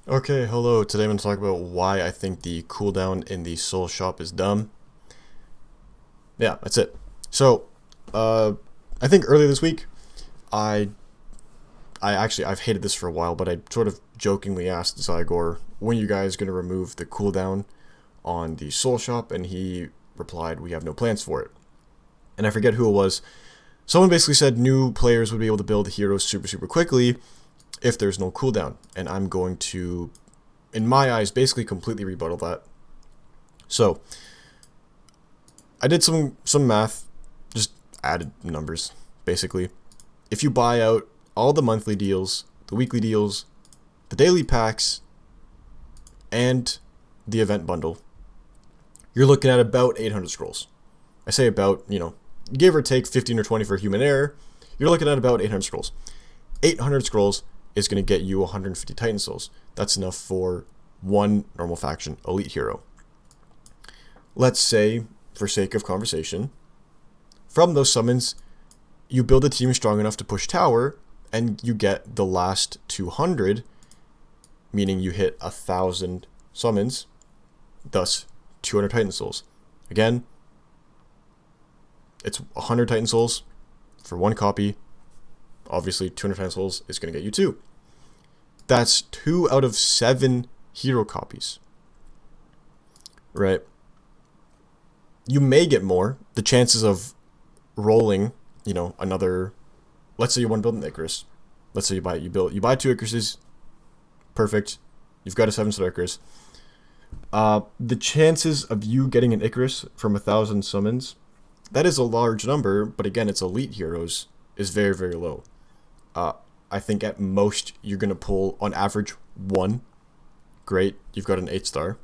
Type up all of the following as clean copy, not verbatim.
Okay, hello. Today I'm going to talk about why I think the cooldown in the Soul Shop is dumb. Yeah, that's it. So, uh, I think earlier this week, I, I've hated this for a while, but I sort of jokingly asked Zygor, when are you guys going to remove the cooldown on the Soul Shop? And he replied, we have no plans for it. And I forget who it was. Someone basically said new players would be able to build heroes super quickly if there's no cooldown. And I'm going to, in my eyes, basically completely rebuttal that. So, I did some math, just added numbers, basically. If you buy out all the monthly deals, the weekly deals, the daily packs, and the event bundle, you're looking at about 800 scrolls. I say about, give or take 15 or 20 for human error, you're looking at about 800 scrolls. 800 scrolls is going to get you 150 Titan Souls. That's enough for one normal faction elite hero. Let's say, for sake of conversation, from those summons, you build a team strong enough to push tower, and you get the last 200, meaning you hit 1,000 summons, thus 200 Titan Souls. Again, it's 100 Titan Souls for one copy. Obviously, 200 Titan Souls is going to get you 2. That's 2 out of 7 hero copies. Right? You may get more. The chances of rolling, another. Let's say you want to build an Icarus. Let's say you buy 2 Icaruses. Perfect. You've got a 7-star Icarus. The chances of you getting an Icarus from 1,000 summons, that is a large number, but again, it's elite heroes, is very low. I think at most you're going to pull, on average, 1. Great, you've got an 8-star.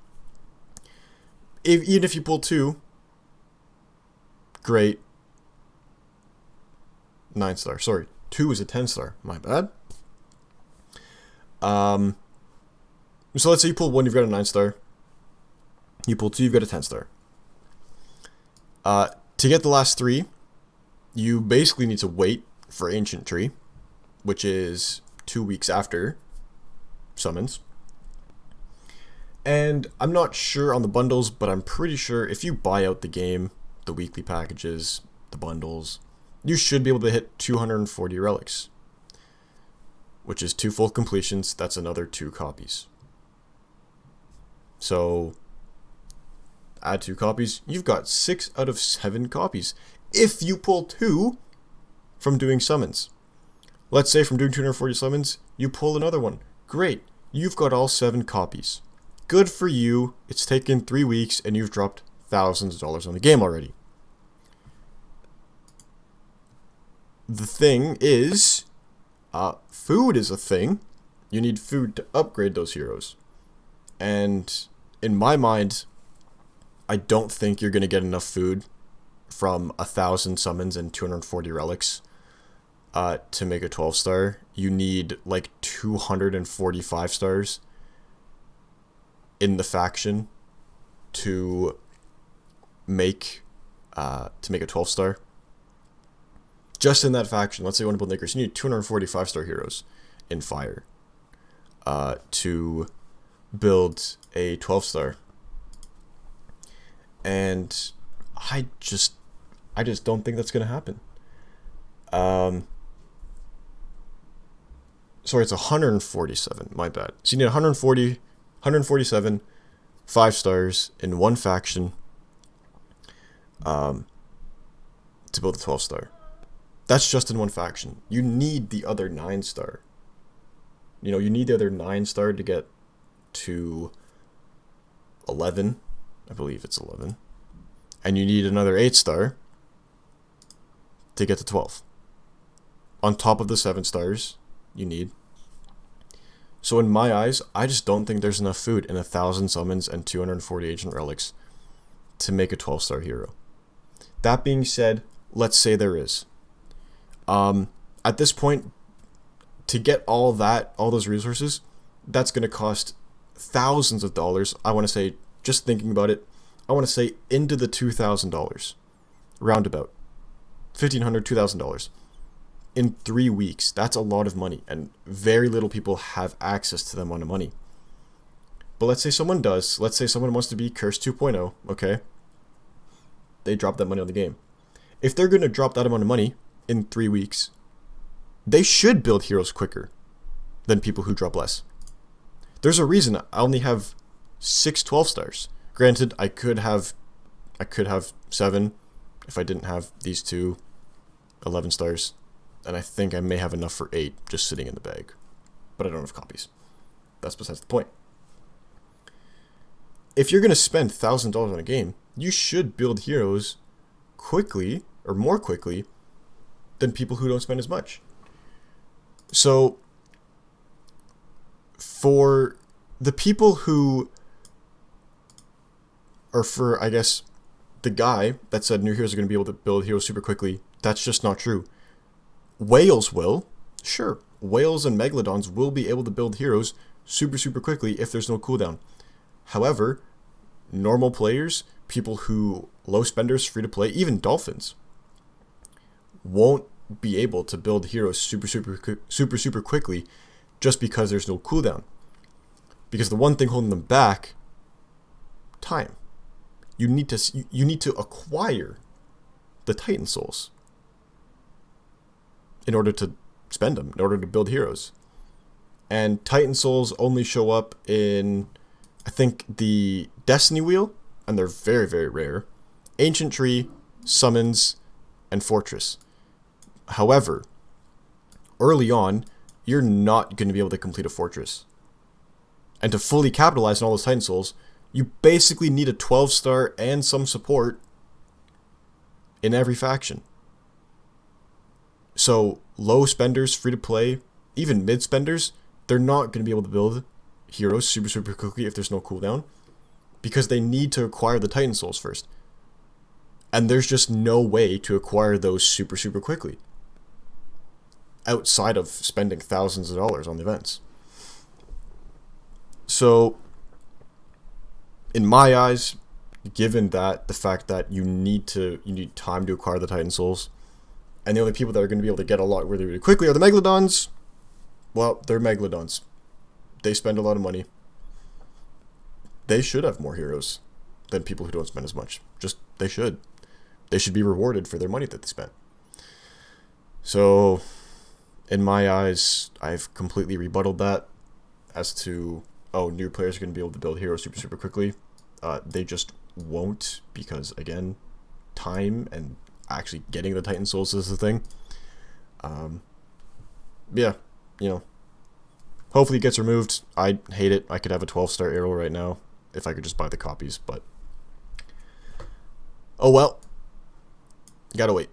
Even if you pull 2, great. 9-star. Sorry, 2 is a 10-star. My bad. So let's say you pull 1, you've got a 9-star. You pull 2, you've got a 10-star. To get the last 3, you basically need to wait for Ancient Tree, which is 2 weeks after summons. And I'm not sure on the bundles, but I'm pretty sure if you buy out the game, the weekly packages, the bundles, you should be able to hit 240 relics, which is 2 full completions. That's another 2 copies. So add 2 copies, you've got 6 out of 7 copies. If you pull 2 from doing summons. Let's say from doing 240 summons, you pull another one. Great. You've got all 7 copies. Good for you. It's taken 3 weeks and you've dropped thousands of dollars on the game already. The thing is, food is a thing. You need food to upgrade those heroes. And in my mind, I don't think you're going to get enough food from 1,000 summons and 240 relics to make a 12-star. You need like 245 stars in the faction to make a 12-star. Just in that faction, let's say you want to build Icarus, you need 245-star heroes in Fire to build a 12-star. And I just don't think that's going to happen. Sorry, it's 147. My bad. So you need 147 5 stars in one faction to build a 12-star. That's just in one faction. You need the other 9-star. You need the other 9-star to get to 11. I believe it's 11. And you need another 8-star to get to 12. On top of the 7 stars you need. So in my eyes, I just don't think there's enough food in 1,000 summons and 240 ancient relics to make a 12-star hero. That being said, let's say there is. At this point, to get all those resources, that's going to cost thousands of dollars. I want to say, just thinking about it, I want to say into the $2,000, roundabout, $1,500, $2,000 in 3 weeks. That's a lot of money, and very little people have access to that amount of money. But let's say someone does. Let's say someone wants to be Curse 2.0, okay? They drop that money on the game. If they're going to drop that amount of money in 3 weeks, they should build heroes quicker than people who drop less. There's a reason I only have 6 12 stars. Granted, I could have 7 if I didn't have these two 11 stars. And I think I may have enough for 8 just sitting in the bag. But I don't have copies. That's besides the point. If you're going to spend $1,000 on a game, you should build heroes quickly, or more quickly, than people who don't spend as much. So, for the people who, or for, I guess, the guy that said new heroes are going to be able to build heroes super quickly, that's just not true. Whales will. Sure, whales and megalodons will be able to build heroes super quickly if there's no cooldown. However, normal players, people who, low spenders, free to play, even dolphins, won't be able to build heroes super quickly just because there's no cooldown. Because the one thing holding them back, time. You need to acquire the Titan souls in order to spend them, in order to build heroes. And Titan souls only show up in, I think, the Destiny Wheel, and they're very rare, Ancient Tree, Summons, and Fortress. However, early on, you're not going to be able to complete a Fortress. And to fully capitalize on all those Titan souls, you basically need a 12-star and some support in every faction. So, low spenders, free to play, even mid spenders, they're not going to be able to build heroes super quickly if there's no cooldown, because they need to acquire the Titan souls first. And there's just no way to acquire those super quickly outside of spending thousands of dollars on the events. So, in my eyes, given that the fact that you need time to acquire the Titan souls, and the only people that are going to be able to get a lot really quickly are the megalodons. Well, they're megalodons. They spend a lot of money. They should have more heroes than people who don't spend as much. They should. They should be rewarded for their money that they spent. So, in my eyes, I've completely rebutted that as to, oh, new players are going to be able to build heroes super quickly. They just won't, because, again, time and actually getting the Titan souls is the thing. Yeah, hopefully it gets removed. I hate it. I could have a 12-star arrow right now if I could just buy the copies, but oh well. Gotta wait.